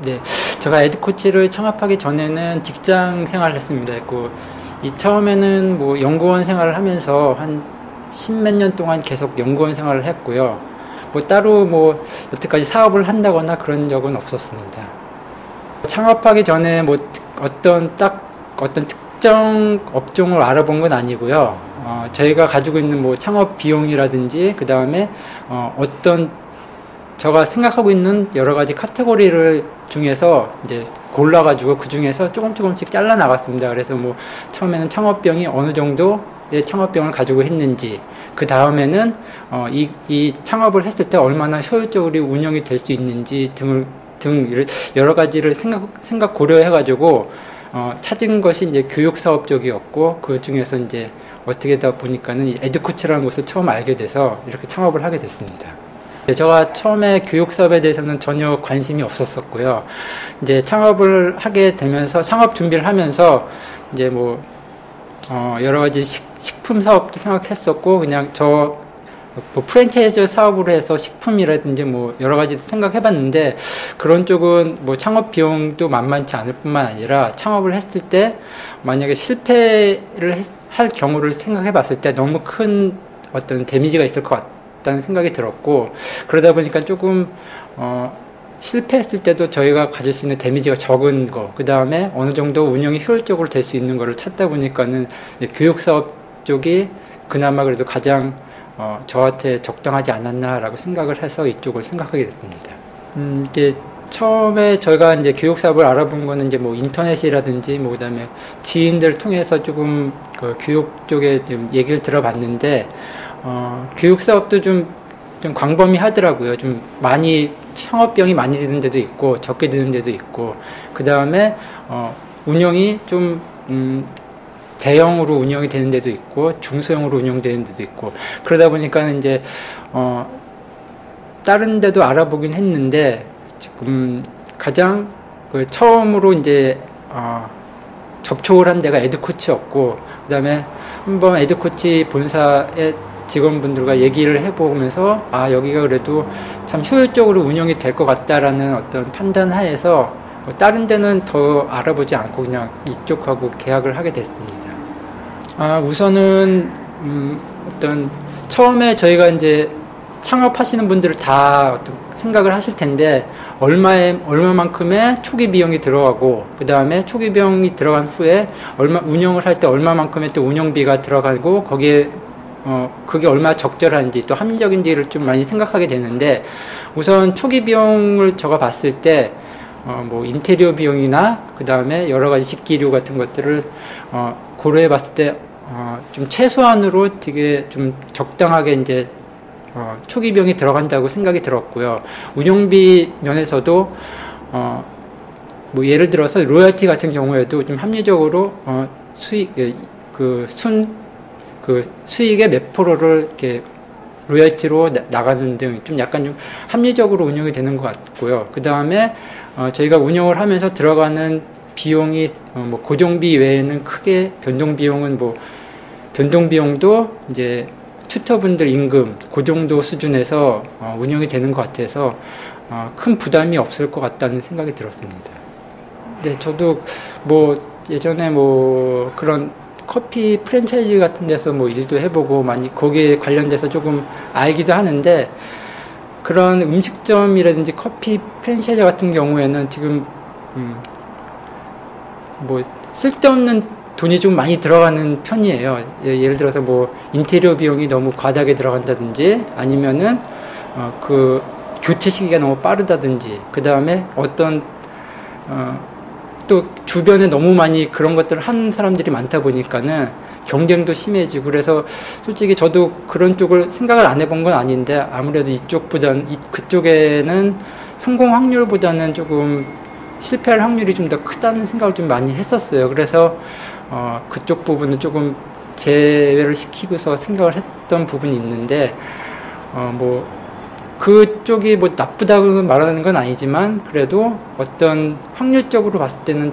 네, 제가 에듀코치를 창업하기 전에는 직장 생활을 했습니다. 이 처음에는 뭐 연구원 생활을 하면서 한 십몇 년 동안 계속 연구원 생활을 했고요. 뭐 따로 뭐 여태까지 사업을 한다거나 그런 적은 없었습니다. 창업하기 전에 뭐 어떤 특정 업종을 알아본 건 아니고요. 저희가 가지고 있는 뭐 창업 비용이라든지 그 다음에 제가 생각하고 있는 여러 가지 카테고리를 중에서 이제 골라가지고 그 중에서 조금씩 잘라 나갔습니다. 그래서 뭐 처음에는 창업비용이 어느 정도의 창업비용을 가지고 했는지, 그 다음에는 이 창업을 했을 때 얼마나 효율적으로 운영이 될 수 있는지 등 여러 가지를 생각 고려해가지고 찾은 것이 이제 교육 사업 쪽이었고, 그 중에서 이제 어떻게 다 보니까는 에듀코치라는 곳을 처음 알게 돼서 이렇게 창업을 하게 됐습니다. 제가 처음에 교육 사업에 대해서는 전혀 관심이 없었었고요. 이제 창업을 하게 되면서 창업 준비를 하면서 이제 뭐 여러 가지 식품 사업도 생각했었고, 그냥 뭐 프랜차이즈 사업으로 해서 식품이라든지 뭐 여러 가지 생각해봤는데, 그런 쪽은 뭐 창업 비용도 만만치 않을 뿐만 아니라 창업을 했을 때 만약에 실패를 할 경우를 생각해봤을 때 너무 큰 어떤 데미지가 있을 것 같다는 생각이 들었고, 그러다 보니까 조금 실패했을 때도 저희가 가질 수 있는 데미지가 적은 거, 그 다음에 어느 정도 운영이 효율적으로 될 수 있는 거를 찾다 보니까는 교육사업 쪽이 그나마 그래도 가장 저한테 적당하지 않았나라고 생각을 해서 이쪽을 생각하게 됐습니다. 이제 처음에 저희가 이제 교육사업을 알아본 거는 이제 뭐 인터넷이라든지 뭐 그다음에 지인들을 통해서 조금 그 교육 쪽에 좀 얘기를 들어봤는데, 교육사업도 좀 광범위하더라고요. 좀 많이 창업비용이 많이 드는 데도 있고 적게 드는 데도 있고, 그 다음에 운영이 좀 대형으로 운영이 되는 데도 있고 중소형으로 운영되는 데도 있고, 그러다 보니까 이제 다른 데도 알아보긴 했는데 지금 가장 처음으로 이제 접촉을 한 데가 에듀코치였고, 그 다음에 한번 에듀코치 본사의 직원분들과 얘기를 해보면서 여기가 그래도 참 효율적으로 운영이 될 것 같다라는 어떤 판단 하에서 다른 데는 더 알아보지 않고 그냥 이쪽하고 계약을 하게 됐습니다. 우선은 처음에 저희가 이제 창업하시는 분들을 다 어떤 생각을 하실 텐데, 얼마만큼의 초기 비용이 들어가고, 그 다음에 초기 비용이 들어간 후에 운영을 할 때 얼마만큼의 또 운영비가 들어가고, 거기에 그게 얼마나 적절한지 또 합리적인지를 좀 많이 생각하게 되는데, 우선 초기 비용을 제가 봤을 때 뭐 인테리어 비용이나 그 다음에 여러 가지 식기류 같은 것들을 고려해 봤을 때 좀 최소한으로 되게 좀 적당하게 이제 초기 비용이 들어간다고 생각이 들었고요. 운영비 면에서도 뭐 예를 들어서 로열티 같은 경우에도 좀 합리적으로 수익의 몇 프로를 이렇게 로열티로 나가는 등 좀 약간 좀 합리적으로 운영이 되는 것 같고요. 그 다음에 저희가 운영을 하면서 들어가는 비용이 뭐 고정비 외에는 크게 변동 비용도 이제 튜터분들 임금 그 정도 수준에서 운영이 되는 것 같아서 큰 부담이 없을 것 같다는 생각이 들었습니다. 네, 저도 뭐 예전에 뭐 그런 커피 프랜차이즈 같은 데서 뭐 일도 해보고 많이 거기에 관련돼서 조금 알기도 하는데, 그런 음식점이라든지 커피 프랜차이즈 같은 경우에는 지금 뭐 쓸데없는 돈이 좀 많이 들어가는 편이에요. 예를 들어서 뭐 인테리어 비용이 너무 과다하게 들어간다든지, 아니면은 그 교체 시기가 너무 빠르다든지, 그 다음에 또 주변에 너무 많이 그런 것들을 하는 사람들이 많다 보니까는 경쟁도 심해지고, 그래서 솔직히 저도 그런 쪽을 생각을 안 해본 건 아닌데, 아무래도 그쪽에는 성공 확률보다는 조금 실패할 확률이 좀 더 크다는 생각을 좀 많이 했었어요. 그래서 그쪽 부분은 조금 제외를 시키고서 생각을 했던 부분이 있는데, 뭐 그쪽이 뭐 나쁘다고 말하는 건 아니지만, 그래도 어떤 확률적으로 봤을 때는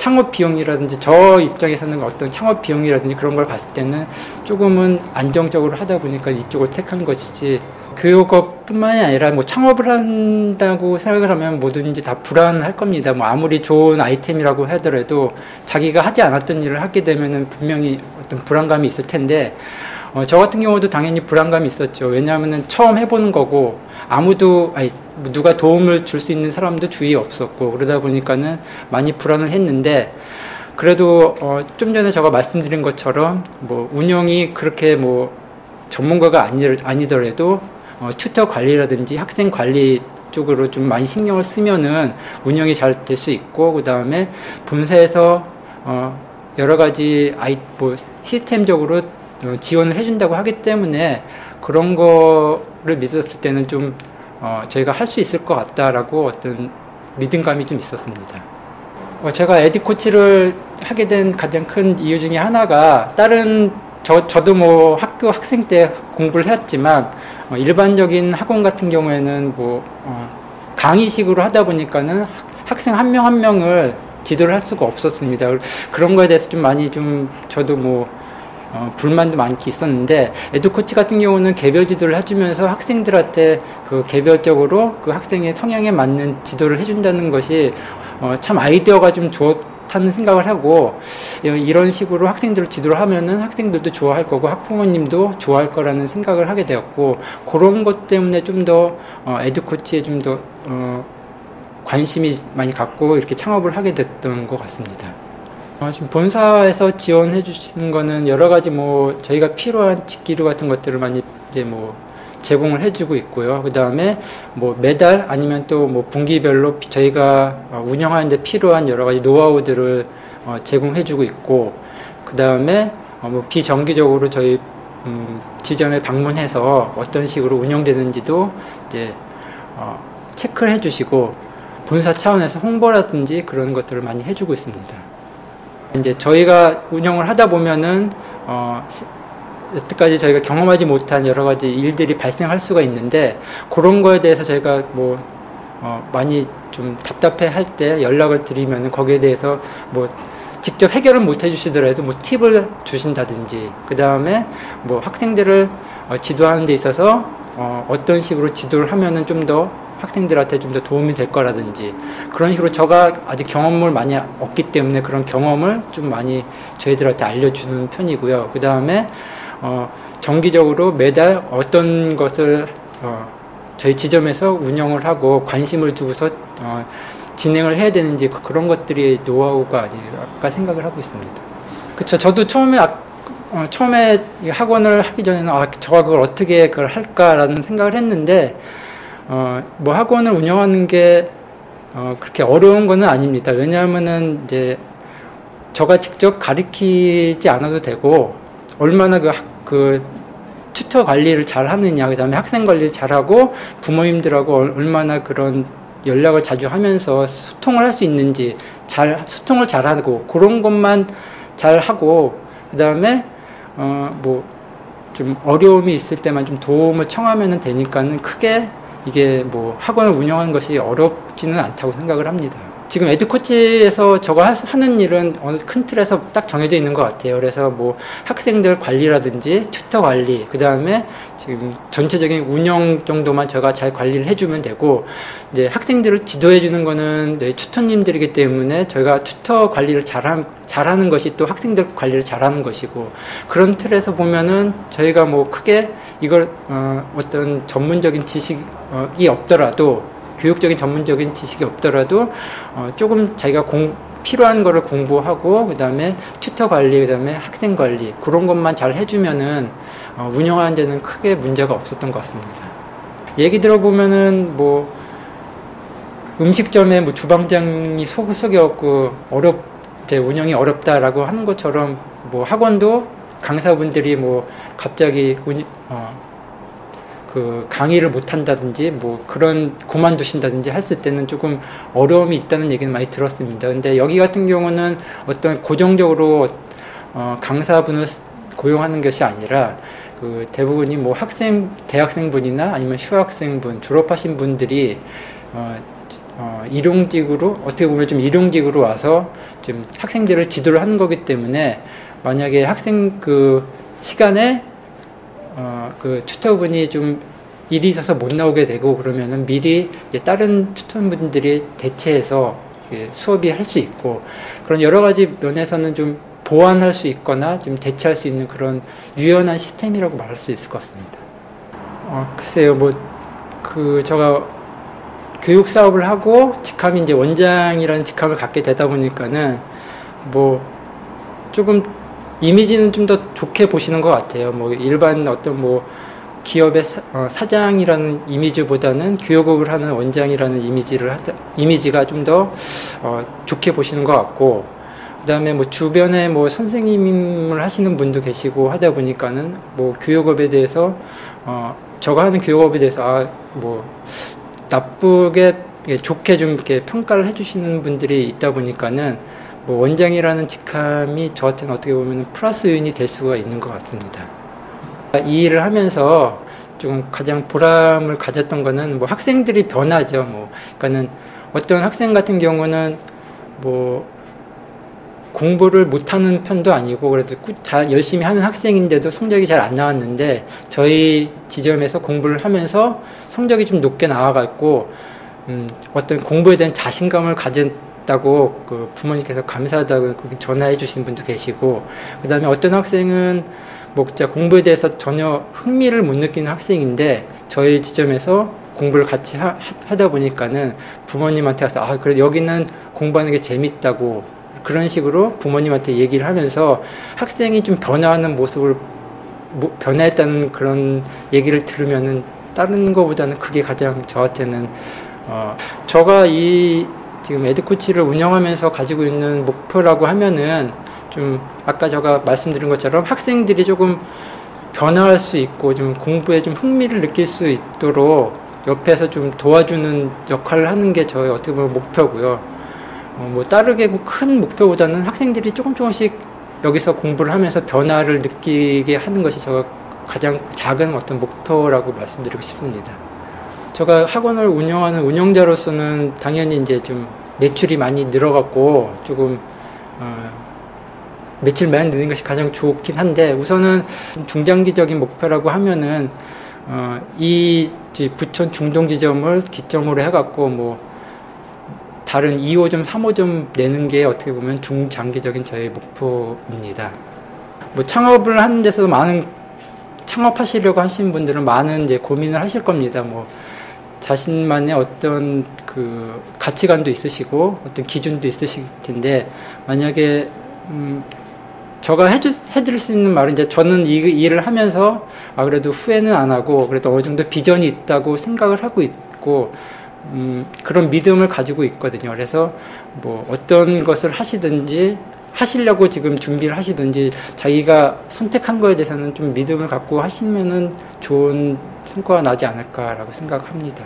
창업 비용이라든지 저 입장에서는 어떤 창업 비용이라든지 그런 걸 봤을 때는 조금은 안정적으로 하다 보니까 이쪽을 택한 것이지, 그것뿐만이 아니라 뭐 창업을 한다고 생각을 하면 뭐든지 다 불안할 겁니다. 뭐 아무리 좋은 아이템이라고 하더라도 자기가 하지 않았던 일을 하게 되면은 분명히 어떤 불안감이 있을 텐데, 저 같은 경우도 당연히 불안감이 있었죠. 왜냐하면은 처음 해보는 거고, 누가 도움을 줄 수 있는 사람도 주위에 없었고, 그러다 보니까는 많이 불안을 했는데, 그래도 좀 전에 제가 말씀드린 것처럼 뭐 운영이 그렇게 뭐 전문가가 아니더라도 튜터 관리라든지 학생 관리 쪽으로 좀 많이 신경을 쓰면은 운영이 잘 될 수 있고, 그 다음에 본사에서 여러 가지 시스템적으로 지원을 해준다고 하기 때문에 그런 거를 믿었을 때는 좀 저희가 할 수 있을 것 같다라고 어떤 믿음감이 좀 있었습니다. 제가 에듀 코치를 하게 된 가장 큰 이유 중에 하나가, 저도 뭐 학교 학생 때 공부를 했지만 일반적인 학원 같은 경우에는 뭐 강의식으로 하다 보니까는 학생 한 명 한 명을 지도를 할 수가 없었습니다. 그런 거에 대해서 저도 뭐 불만도 많이 있었는데, 에듀 코치 같은 경우는 개별 지도를 해주면서 학생들한테 그 개별적으로 그 학생의 성향에 맞는 지도를 해준다는 것이 참 아이디어가 좀 좋다는 생각을 하고, 이런 식으로 학생들을 지도를 하면은 학생들도 좋아할 거고 학부모님도 좋아할 거라는 생각을 하게 되었고, 그런 것 때문에 좀 더 에듀 코치에 좀 더 관심이 많이 갖고 이렇게 창업을 하게 됐던 것 같습니다. 지금 본사에서 지원해 주시는 거는 여러 가지 뭐 저희가 필요한 직기류 같은 것들을 많이 이제 뭐 제공을 해주고 있고요. 그 다음에 뭐 매달 아니면 또 뭐 분기별로 저희가 운영하는데 필요한 여러 가지 노하우들을 제공해주고 있고, 그 다음에 뭐 비정기적으로 저희 지점에 방문해서 어떤 식으로 운영되는지도 이제 체크를 해주시고, 본사 차원에서 홍보라든지 그런 것들을 많이 해주고 있습니다. 이제 저희가 운영을 하다 보면은 여태까지 저희가 경험하지 못한 여러 가지 일들이 발생할 수가 있는데, 그런 거에 대해서 저희가 뭐 많이 좀 답답해 할 때 연락을 드리면은 거기에 대해서 뭐 직접 해결은 못 해주시더라도 뭐 팁을 주신다든지, 그 다음에 뭐 학생들을 지도하는 데 있어서 어떤 식으로 지도를 하면은 좀 더 학생들한테 좀 더 도움이 될 거라든지, 그런 식으로 제가 아직 경험을 많이 없기 때문에 그런 경험을 좀 많이 저희들한테 알려주는 편이고요. 그 다음에 정기적으로 매달 어떤 것을 저희 지점에서 운영을 하고 관심을 두고서 진행을 해야 되는지, 그런 것들이 노하우가 아닐까 생각을 하고 있습니다. 그쵸. 저도 처음에 학원을 하기 전에는 저가 그걸 어떻게 그걸 할까라는 생각을 했는데, 뭐 학원을 운영하는 게 그렇게 어려운 거는 아닙니다. 왜냐하면은 이제 저가 직접 가르치지 않아도 되고, 얼마나 그 튜터 관리를 잘 하느냐, 그 다음에 학생 관리를 잘하고 부모님들하고 얼마나 그런 연락을 자주 하면서 소통을 할 수 있는지, 소통을 잘하고 그런 것만 잘 하고, 그 다음에 뭐 좀 어려움이 있을 때만 좀 도움을 청하면 되니까는 크게 이게 뭐 학원을 운영하는 것이 어렵지는 않다고 생각을 합니다. 지금 에듀코치에서 저가 하는 일은 어느 큰 틀에서 딱 정해져 있는 것 같아요. 그래서 뭐 학생들 관리라든지 튜터 관리, 그 다음에 지금 전체적인 운영 정도만 제가 잘 관리를 해주면 되고, 이제 학생들을 지도해 주는 거는 튜터님들이기 때문에 저희가 튜터 관리를 잘하는 것이 또 학생들 관리를 잘하는 것이고, 그런 틀에서 보면은 저희가 뭐 크게 이걸 어떤 전문적인 지식이 없더라도, 교육적인 전문적인 지식이 없더라도 조금 자기가 필요한 거를 공부하고, 그 다음에 튜터 관리, 그 다음에 학생 관리, 그런 것만 잘 해주면은 운영하는 데는 크게 문제가 없었던 것 같습니다. 얘기 들어보면은 뭐 음식점에 뭐 주방장이 속여갖고 이제 운영이 어렵다라고 하는 것처럼, 뭐 학원도 강사분들이 뭐 갑자기 그 강의를 못 한다든지 뭐 그만두신다든지 했을 때는 조금 어려움이 있다는 얘기는 많이 들었습니다. 근데 여기 같은 경우는 어떤 고정적으로 강사분을 고용하는 것이 아니라 그 대부분이 뭐 대학생분이나 아니면 휴학생분, 졸업하신 분들이 일용직으로 어떻게 보면 좀 일용직으로 와서 좀 학생들을 지도를 하는 거기 때문에 만약에 학생 그 시간에 그 튜터분이 좀 일이 있어서 못 나오게 되고 그러면은 미리 이제 다른 튜터분들이 대체해서 수업이 할 수 있고 그런 여러 가지 면에서는 좀 보완할 수 있거나 좀 대체할 수 있는 그런 유연한 시스템이라고 말할 수 있을 것 같습니다. 글쎄요, 제가 교육 사업을 하고 직함이 이제 원장이라는 직함을 갖게 되다 보니까는 조금 이미지는 좀 더 좋게 보시는 것 같아요. 일반 어떤 기업의 사장이라는 이미지보다는 교육업을 하는 원장이라는 이미지가 좀 더 좋게 보시는 것 같고, 그 다음에 주변에 선생님을 하시는 분도 계시고 하다 보니까는 교육업에 대해서 저가 하는 교육업에 대해서 나쁘게 좋게 좀 이렇게 평가를 해주시는 분들이 있다 보니까는 원장이라는 직함이 저한테는 어떻게 보면 플러스 요인이 될 수가 있는 것 같습니다. 이 일을 하면서 좀 가장 보람을 가졌던 거는 학생들이 변하죠. 그러니까는 어떤 학생 같은 경우는 공부를 못하는 편도 아니고 그래도 잘 열심히 하는 학생인데도 성적이 잘 안 나왔는데 저희 지점에서 공부를 하면서 성적이 좀 높게 나와갖고 어떤 공부에 대한 자신감을 가졌다고 그 부모님께서 감사하다고 전화해 주신 분도 계시고, 그 다음에 어떤 학생은 공부에 대해서 전혀 흥미를 못 느끼는 학생인데 저희 지점에서 공부를 같이 하다 보니까는 부모님한테 가서 그래 여기는 공부하는 게 재밌다고 그런 식으로 부모님한테 얘기를 하면서 학생이 좀 변화하는 모습을 변화했다는 그런 얘기를 들으면은 다른 거보다는 그게 가장 저한테는 저가 이 지금 에듀코치를 운영하면서 가지고 있는 목표라고 하면은 좀 아까 제가 말씀드린 것처럼 학생들이 조금 변화할 수 있고 좀 공부에 좀 흥미를 느낄 수 있도록 옆에서 좀 도와주는 역할을 하는 게 저의 어떻게 보면 목표고요. 다르게 큰 목표보다는 학생들이 조금씩 여기서 공부를 하면서 변화를 느끼게 하는 것이 제가 가장 작은 어떤 목표라고 말씀드리고 싶습니다. 제가 학원을 운영하는 운영자로서는 당연히 이제 좀 매출이 많이 늘어갔고 조금 매출 많이 느는 것이 가장 좋긴 한데 우선은 중장기적인 목표라고 하면은 이 부천 중동지점을 기점으로 해갖고 다른 2호점, 3호점 내는 게 어떻게 보면 중장기적인 저의 목표입니다. 창업을 하는 데서 창업하시려고 하시는 분들은 많은 이제 고민을 하실 겁니다. 자신만의 어떤 그 가치관도 있으시고 어떤 기준도 있으실 텐데 만약에 제가 해드릴 수 있는 말은 이제 저는 이 일을 하면서 그래도 후회는 안 하고 그래도 어느 정도 비전이 있다고 생각을 하고 있고 그런 믿음을 가지고 있거든요. 그래서 어떤 것을 하시려고 지금 준비를 하시든지 자기가 선택한 거에 대해서는 좀 믿음을 갖고 하시면은 좋은 성과가 나지 않을까라고 생각합니다.